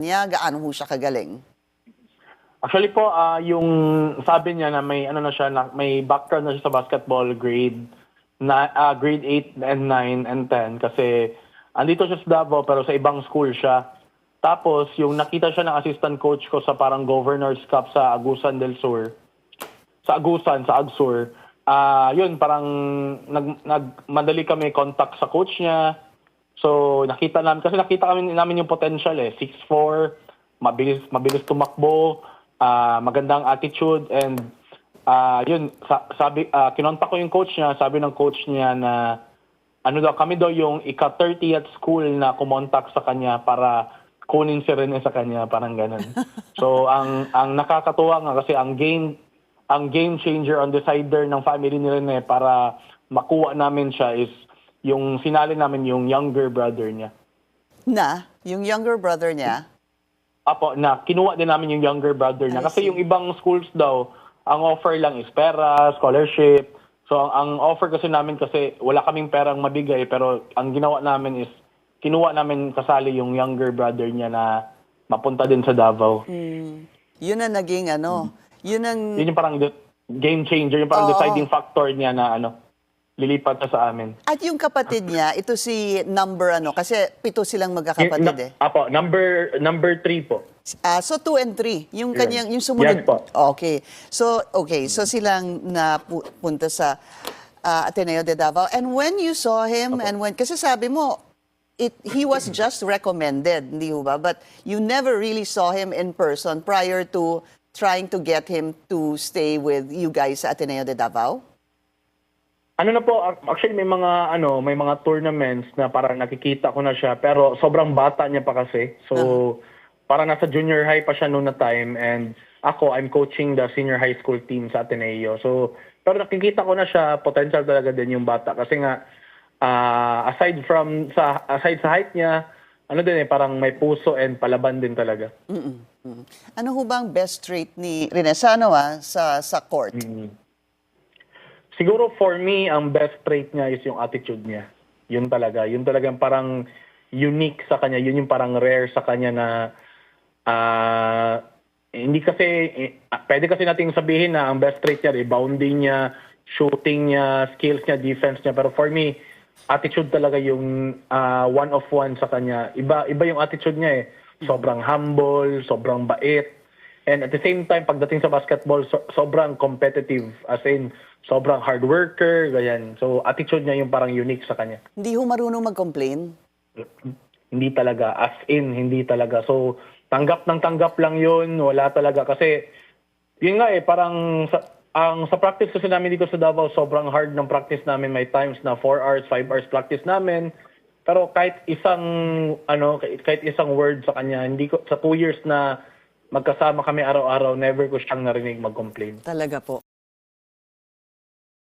niya, gaano ho siya kagaling? Actually po, yung sabi niya na may ano na siya, may background na siya sa basketball grade 8 and 9 and 10 kasi andito siya sa Davao pero sa ibang school siya. Tapos yung nakita siya ng assistant coach ko sa parang Governor's Cup sa Agusan del Sur, sa Agsur. Yun parang madali kami contact sa coach niya. So nakita namin yung potential 6'4", mabilis tumakbo, magandang attitude and yun kinontak ko yung coach niya, sabi ng coach niya na kami daw yung ika-30th school na kumontak sa kanya para kunin si Rene sa kanya, parang ganun. So ang nakakatuwa nga kasi ang game changer on the decider ng family ni Rene para makuha namin siya is yung sinali namin yung younger brother niya. Yung younger brother niya? Apo, kinuha din namin yung younger brother niya. Kasi yung ibang schools daw, ang offer lang is pera, scholarship. So ang offer kasi namin kasi wala kaming perang mabigay pero ang ginawa namin is kinuha namin kasali yung younger brother niya na mapunta din sa Davao. Yun ang naging yun yung parang game changer, yung parang deciding factor niya na lilipat na sa amin. At yung kapatid niya, ito si kasi 7 silang magkakapatid Apo, number 3 po. So 2 and 3, yung kanyang yung sumunod. Yes po. Okay. So silang napunta sa Ateneo de Davao. And when you saw him kasi sabi mo he was just recommended, hindi ba? But you never really saw him in person prior to trying to get him to stay with you guys sa Ateneo de Davao? Actually may mga tournaments na parang nakikita ko na siya pero sobrang bata niya pa kasi. So parang nasa junior high pa siya noon na time and I'm coaching the senior high school team sa Ateneo. So pero nakikita ko na siya, potential talaga din yung bata kasi nga aside sa height niya, parang may puso and palaban din talaga. Ano ho bang best trait ni Rene sa court? Siguro for me, ang best trait niya is yung attitude niya. Yun talaga. Yun talagang parang unique sa kanya. Yun yung parang rare sa kanya na hindi kasi, pwede kasi nating sabihin na ang best trait niya, rebounding niya, shooting niya, skills niya, defense niya. Pero for me, attitude talaga yung one of one sa kanya. Iba yung attitude niya Sobrang humble, sobrang bait. And at the same time, pagdating sa basketball, sobrang competitive. As in, sobrang hard worker, ganyan. So, attitude niya yung parang unique sa kanya. Hindi ho marunong mag-complain? Hindi talaga. As in, hindi talaga. So, tanggap lang yun. Wala talaga. Kasi, yun nga parang sa practice kasi namin dito sa Davao, sobrang hard ng practice namin. May times na 4 hours, 5 hours practice namin. Pero kahit isang word sa kanya, sa 2 years na magkasama kami araw-araw, never ko siyang narinig mag-complain. Talaga po.